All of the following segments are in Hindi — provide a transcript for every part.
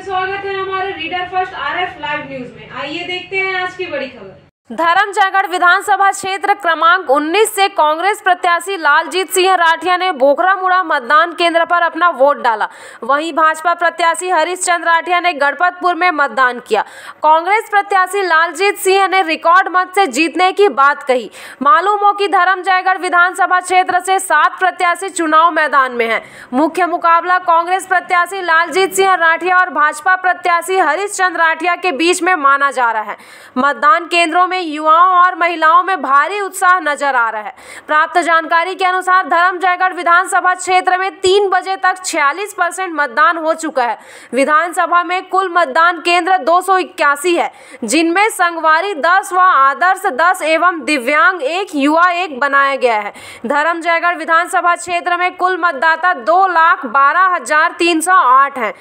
स्वागत है हमारे reader first RF live news में। आइए देखते हैं आज की बड़ी खबर। धर्मजयगढ़ विधानसभा क्षेत्र क्रमांक 19 से कांग्रेस प्रत्याशी लालजीत सिंह राठिया ने बोखरामुड़ा मतदान केंद्र पर अपना वोट डाला। वहीं भाजपा प्रत्याशी हरीश चंद्र राठिया ने गणपतपुर में मतदान किया। कांग्रेस प्रत्याशी लालजीत सिंह ने रिकॉर्ड मत से जीतने की बात कही। मालूम हो कि धर्मजयगढ़ विधानसभा क्षेत्र से 7 प्रत्याशी चुनाव मैदान में हैं। मुख्य मुकाबला कांग्रेस प्रत्याशी लालजीत सिंह राठिया और भाजपा प्रत्याशी हरीश चंद्र राठिया के बीच में माना जा रहा है। मतदान केंद्रों में युवाओं और महिलाओं में भारी उत्साह नजर आ रहा है। प्राप्त जानकारी के अनुसार धर्मजयगढ़ विधानसभा क्षेत्र में 3 बजे तक 46% मतदान हो चुका है। विधानसभा में कुल मतदान केंद्र 281 है, जिनमें संगवारी 10 व आदर्श 10 एवं दिव्यांग 1 युवा 1 बनाया गया है। धर्मजयगढ़ विधानसभा क्षेत्र में कुल मतदाता 2,12,308 हैं।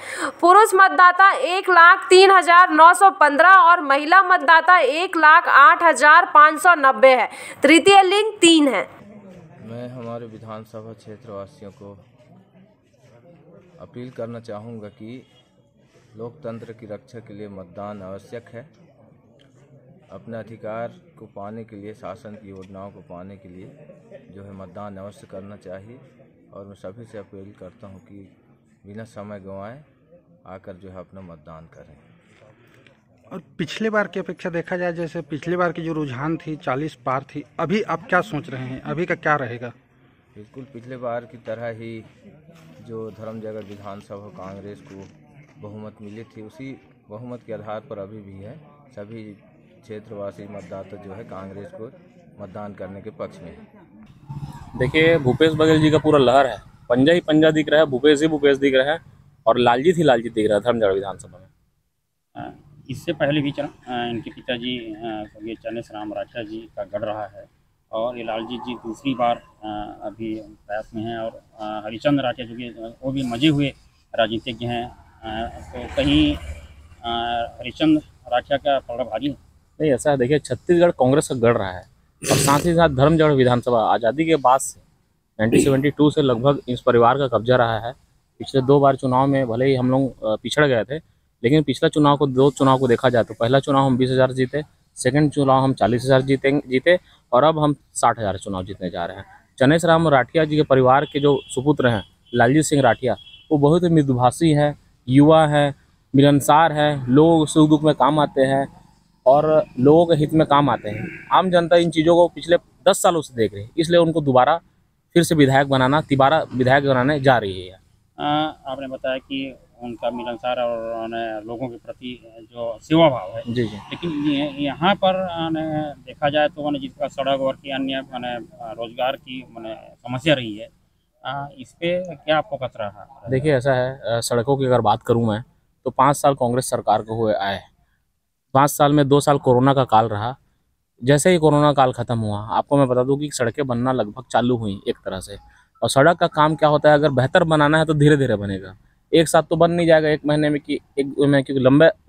पुरुष मतदाता 1,03,915 और महिला मतदाता 1,08,590 है। तृतीय लिंग 3 है। मैं हमारे विधानसभा क्षेत्र वासियों को अपील करना चाहूँगा कि लोकतंत्र की रक्षा के लिए मतदान आवश्यक है। अपने अधिकार को पाने के लिए, शासन की योजनाओं को पाने के लिए जो है मतदान अवश्य करना चाहिए। और मैं सभी से अपील करता हूँ कि बिना समय गंवाए आकर जो है अपना मतदान करें। और पिछले बार की अपेक्षा देखा जाए, जैसे पिछले बार की जो रुझान थी 40 पार थी, अभी आप क्या सोच रहे हैं, अभी का क्या रहेगा? बिल्कुल पिछले बार की तरह ही जो धर्मजयगढ़ विधानसभा कांग्रेस को बहुमत मिली थी, उसी बहुमत के आधार पर अभी भी है। सभी क्षेत्रवासी मतदाता जो है कांग्रेस को मतदान करने के पक्ष में है। देखिए, भूपेश बघेल जी का पूरा लहर है, पंजा ही पंजा दिख रहा है, भूपेश ही भूपेश दिख रहा है और लालजीत ही लालजीत दिख रहा है धर्मजयगढ़ विधानसभा में। इससे पहले भी इनके पिताजी स्वर्गीय चन्नेस राम राठिया जी का गढ़ रहा है और ये लालजीत जी दूसरी बार अभी प्रयास में हैं। और हरिचंद्र राठिया जो कि वो भी मजे हुए राजनीतिज्ञ हैं, तो कहीं हरिचंद्र राठिया का पलड़ा भारी है? नहीं, ऐसा है। देखिए, छत्तीसगढ़ कांग्रेस का गढ़ रहा है और साथ ही साथ धर्मजयगढ़ विधानसभा आज़ादी के बाद से 1972 से लगभग इस परिवार का कब्जा रहा है। पिछले 2 बार चुनाव में भले ही हम लोग पिछड़ गए थे, लेकिन पिछला चुनाव को 2 चुनाव को देखा जाए तो पहला चुनाव हम 20,000 जीते, सेकंड चुनाव हम 40,000 जीते और अब हम 60,000 चुनाव जीतने जा रहे हैं। चन्नेस राम राठिया जी के परिवार के जो सुपुत्र हैं लालजीत सिंह राठिया, वो बहुत ही मृदुभाषी है, युवा है, मिलनसार है, लोग सुख दुख में काम आते हैं और लोगों के हित में काम आते हैं। आम जनता इन चीज़ों को पिछले 10 सालों से देख रही है, इसलिए उनको दोबारा फिर से विधायक बनाने जा रही है। आपने बताया कि उनका मिलनसार और लोगों के प्रति जो सेवा भाव है, जी। लेकिन यहाँ पर देखा जाए तो जिसका सड़क और की अन्य रोजगार की समस्या रही है, इस पे क्या फोकस रहा? देखिए, ऐसा है, सड़कों की अगर बात करूँ मैं तो 5 साल कांग्रेस सरकार को हुए आए। 5 साल में 2 साल कोरोना का काल रहा। जैसे ही कोरोना काल ख़त्म हुआ, आपको मैं बता दूं कि सड़कें बनना लगभग चालू हुई एक तरह से। और सड़क का काम क्या होता है, अगर बेहतर बनाना है तो धीरे धीरे बनेगा। एक साथ तो बन नहीं जाएगा, एक महीने में क्योंकि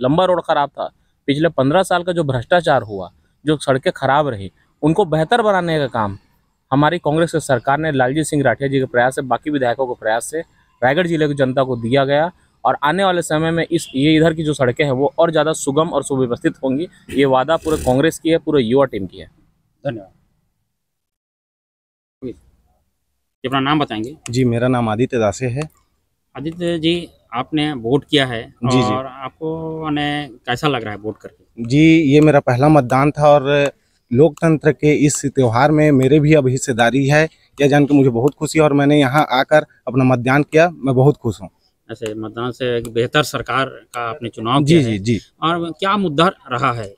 लंबा रोड ख़राब था। पिछले 15 साल का जो भ्रष्टाचार हुआ, जो सड़कें खराब रही, उनको बेहतर बनाने का काम हमारी कांग्रेस की सरकार ने लालजीत सिंह राठिया जी के प्रयास से, बाकी विधायकों के प्रयास से रायगढ़ जिले की जनता को दिया गया। और आने वाले समय में ये इधर की जो सड़कें हैं वो और ज़्यादा सुगम और सुव्यवस्थित होंगी। ये वादा पूरे कांग्रेस की है, पूरे युवा टीम की है। धन्यवाद। अपना नाम बताएंगे? जी, मेरा नाम आदित्य दासे है। आदित्य जी, आपने वोट किया है जी, और आपको कैसा लग रहा है वोट करके? जी, ये मेरा पहला मतदान था और लोकतंत्र के इस त्यौहार में मेरे भी अब हिस्सेदारी है, यह जान के मुझे बहुत खुशी है। और मैंने यहाँ आकर अपना मतदान किया, मैं बहुत खुश हूँ। ऐसे मतदान से एक बेहतर सरकार का आपने चुनाव किया है। जी। और क्या मुद्दा रहा है?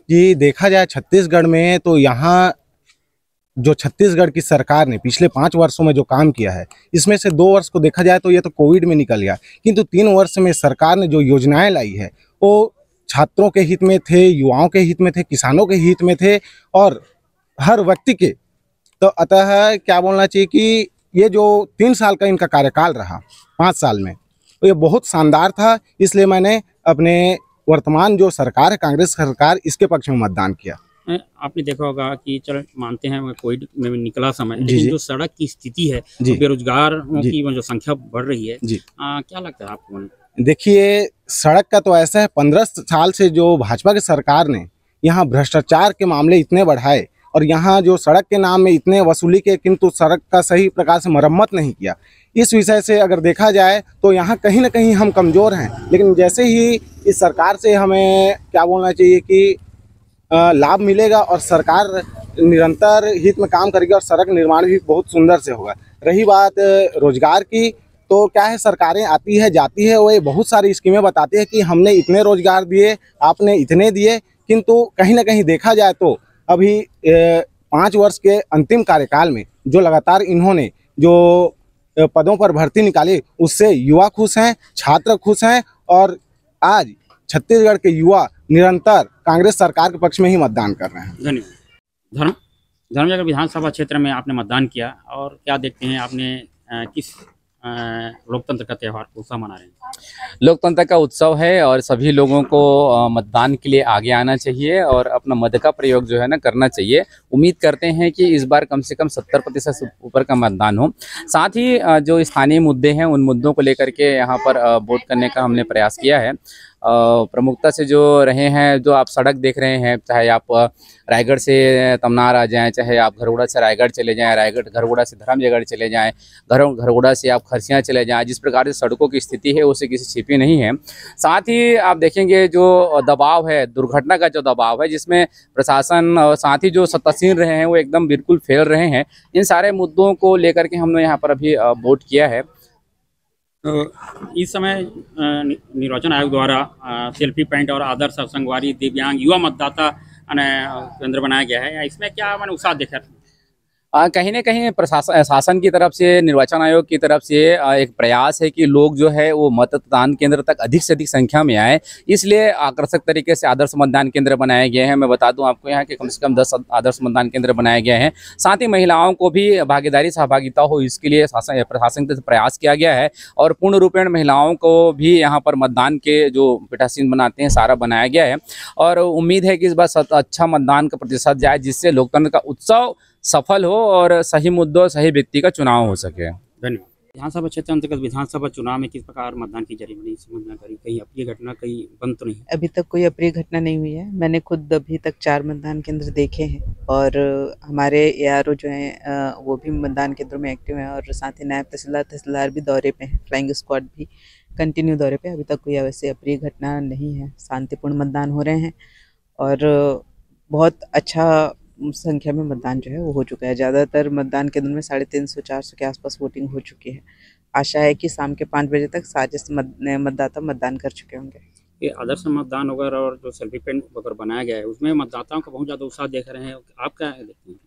जी, देखा जाए छत्तीसगढ़ में तो यहाँ जो छत्तीसगढ़ की सरकार ने पिछले 5 वर्षों में जो काम किया है, इसमें से 2 वर्ष को देखा जाए तो ये तो कोविड में निकल गया, किंतु 3 वर्ष में सरकार ने जो योजनाएं लाई है वो छात्रों के हित में थे, युवाओं के हित में थे, किसानों के हित में थे और हर व्यक्ति के। तो अतः क्या बोलना चाहिए कि ये जो 3 साल का इनका कार्यकाल रहा 5 साल में, तो ये बहुत शानदार था। इसलिए मैंने अपने वर्तमान जो सरकार है, कांग्रेस सरकार, इसके पक्ष में मतदान किया। आपने देखा होगा कि चल मानते हैं कोविड में निकला समय, लेकिन जो सड़क की स्थिति है, बेरोजगारों की जो संख्या बढ़ रही है, क्या लगता है आपको? देखिए, सड़क का तो ऐसा है, 15 साल से जो भाजपा की सरकार ने यहाँ भ्रष्टाचार के मामले इतने बढ़ाए और यहाँ जो सड़क के नाम में इतने वसूली के, किंतु सड़क का सही प्रकार से मरम्मत नहीं किया। इस विषय से अगर देखा जाए तो यहाँ कहीं ना कहीं हम कमज़ोर हैं। लेकिन जैसे ही इस सरकार से हमें क्या बोलना चाहिए कि लाभ मिलेगा और सरकार निरंतर हित में काम करेगी और सड़क निर्माण भी बहुत सुंदर से होगा। रही बात रोजगार की, तो क्या है, सरकारें आती है जाती है, वो बहुत सारी स्कीमें बताती है कि हमने इतने रोजगार दिए, आपने इतने दिए, किंतु कहीं ना कहीं देखा जाए तो अभी 5 वर्ष के अंतिम कार्यकाल में जो लगातार इन्होंने जो पदों पर भर्ती निकाली, उससे युवा खुश हैं, छात्र खुश हैं और आज छत्तीसगढ़ के युवा निरंतर कांग्रेस सरकार के पक्ष में ही मतदान कर रहे हैं। धन्यवाद। धर्मजयगढ़ विधानसभा क्षेत्र में आपने मतदान किया और क्या देखते हैं, आपने किस लोकतंत्र का त्यौहार उत्सव मना रहे हैं? लोकतंत्र का उत्सव है और सभी लोगों को मतदान के लिए आगे आना चाहिए और अपना मत का प्रयोग जो है ना करना चाहिए। उम्मीद करते हैं कि इस बार कम से कम 70% से ऊपर का मतदान हो। साथ ही जो स्थानीय मुद्दे हैं उन मुद्दों को लेकर के यहाँ पर वोट करने का हमने प्रयास किया है। प्रमुखता से जो रहे हैं, जो आप सड़क देख रहे हैं, चाहे आप रायगढ़ से तमनार आ जाएं, चाहे आप घरगोड़ा से रायगढ़ चले जाएं, घरगोड़ा से धर्मजयगढ़ चले जाएं, घरगोड़ा से आप खरसियाँ चले जाएं, जिस प्रकार से सड़कों की स्थिति है उससे किसी छिपी नहीं है। साथ ही आप देखेंगे जो दबाव है, दुर्घटना का जो दबाव है, जिसमें प्रशासन और साथ ही जो सत्तासीन रहे हैं वो एकदम बिल्कुल फेल रहे हैं। इन सारे मुद्दों को लेकर के हमने यहाँ पर अभी वोट किया है। तो इस समय निर्वाचन आयोग द्वारा सेल्फी पॉइंट और आदर्श संगवारी दिव्यांग युवा मतदाता केंद्र बनाया गया है। इसमें क्या मैंने उत्साह देखा? कहीं ना कहीं शासन की तरफ से, निर्वाचन आयोग की तरफ से एक प्रयास है कि लोग जो है वो मतदान केंद्र तक अधिक से अधिक संख्या में आए, इसलिए आकर्षक तरीके से आदर्श मतदान केंद्र बनाए गए हैं। मैं बता दूं आपको यहाँ के कम से कम 10 आदर्श मतदान केंद्र बनाए गए हैं। साथ ही महिलाओं को भी भागीदारी सहभागिता हो, इसके लिए प्रशासन से प्रयास किया गया है और पूर्ण रूपेण महिलाओं को भी यहाँ पर मतदान के जो पीठासीन बनाते हैं सारा बनाया गया है। और उम्मीद है कि इस बार अच्छा मतदान का प्रतिशत जाए, जिससे लोकतंत्र का उत्सव सफल हो और सही मुद्दों सही व्यक्ति का चुनाव हो सके। धन्यवाद। विधानसभा क्षेत्र अंतर्गत विधानसभा चुनाव में किस प्रकार मतदान की जारी समझना करी, कहीं अप्रिय घटना कहीं बंद तो नहीं? अभी तक कोई अप्रिय घटना नहीं हुई है। मैंने खुद अभी तक 4 मतदान केंद्र देखे हैं और हमारे ARO जो हैं वो भी मतदान केंद्रों में एक्टिव हैं और साथ ही नायब तहसीलदार भी दौरे पे हैं, फ्लाइंग स्क्वाड भी कंटिन्यू दौरे पे। अभी तक कोई वैसे अप्रिय घटना नहीं है, शांतिपूर्ण मतदान हो रहे हैं और बहुत अच्छा संख्या में मतदान जो है वो हो चुका है। ज़्यादातर मतदान केंद्र में 350-400 के आसपास वोटिंग हो चुकी है। आशा है कि शाम के 5 बजे तक सारे मतदाता मतदान कर चुके होंगे। ये आदर्श मतदान वगैरह और जो सेल्फी पॉइंट वगैरह बनाया गया है उसमें मतदाताओं का बहुत ज़्यादा उत्साह देख रहे हैं, आप क्या देखते हैं?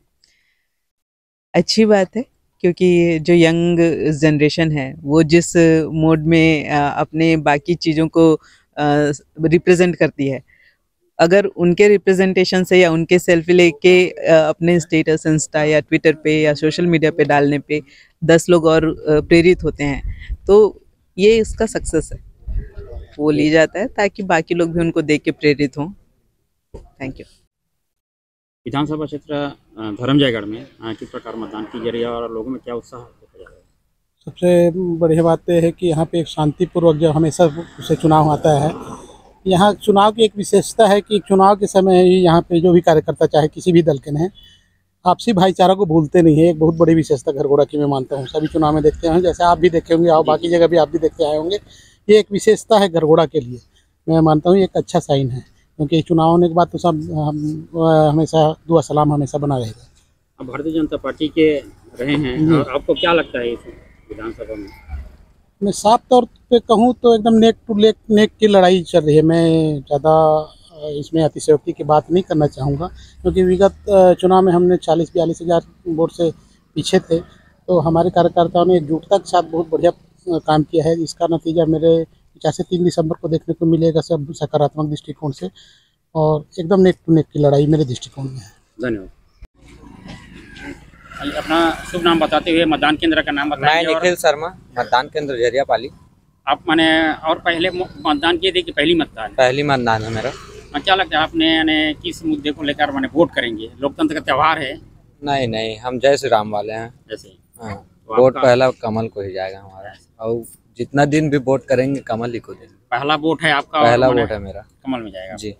अच्छी बात है, क्योंकि जो यंग जनरेशन है वो जिस मोड में अपने बाकी चीज़ों को रिप्रेजेंट करती है, अगर उनके रिप्रेजेंटेशन से या उनके सेल्फी लेके अपने स्टेटस इंस्टा या ट्विटर पे या सोशल मीडिया पे डालने पे 10 लोग और प्रेरित होते हैं, तो ये इसका सक्सेस है। वो ली जाता है ताकि बाकी लोग भी उनको देख के प्रेरित हों। Thank you. विधानसभा क्षेत्र धर्मजयगढ़ में किस प्रकार मतदान की जा रही है और लोगों में क्या उत्साह देखा जा रहा है? सबसे बढ़िया बात है कि यहाँ पे एक शांतिपूर्वक जो हमेशा से चुनाव आता है। यहाँ चुनाव की एक विशेषता है कि चुनाव के समय ही यहाँ पे जो भी कार्यकर्ता चाहे किसी भी दल के हैं, आपसी भाईचारा को भूलते नहीं है। एक बहुत बड़ी विशेषता घरगोड़ा की मैं मानता हूँ। सभी चुनाव में देखते हैं, जैसे आप भी देखे होंगे और बाकी जगह भी आप भी देखते आए होंगे। ये एक विशेषता है घरगोड़ा के लिए, मैं मानता हूँ एक अच्छा साइन है, क्योंकि चुनाव होने के बाद तो सब हमेशा दुआ सलाम हमेशा बना रहेगा। अब भारतीय जनता पार्टी के रहे हैं और आपको क्या लगता है इस विधानसभा में? मैं साफ तौर पे कहूँ तो एकदम नेक टू नेक की लड़ाई चल रही है। मैं ज़्यादा इसमें अतिशयोक्ति की बात नहीं करना चाहूँगा, क्योंकि विगत चुनाव में हमने 40-42 हज़ार वोट से पीछे थे, तो हमारे कार्यकर्ताओं ने एकजुटता के साथ बहुत बढ़िया काम किया है। इसका नतीजा मेरे 3 दिसंबर को देखने को मिलेगा, सब सकारात्मक दृष्टिकोण से, और एकदम नेक टू नेक की लड़ाई मेरे दृष्टिकोण में है। धन्यवाद। अपना शुभ नाम बताते हुए मतदान केंद्र का नाम बताइए। मैं निखिल शर्मा, मतदान केंद्र जरियापाली। आप मैंने और पहले मतदान किए थे कि पहली मतदान? पहली मतदान है मेरा। क्या लगता है आपने किस मुद्दे को लेकर मैंने वोट करेंगे? लोकतंत्र का त्यौहार है। नहीं, हम जय श्री राम वाले हैं। जैसे हाँ। तो वोट आपका पहला कमल को ही जाएगा हमारा, और जितना दिन भी वोट करेंगे कमल ही को देंगे। पहला वोट है आपका और पहला माने वोट है मेरा कमल में जाएगा। जी।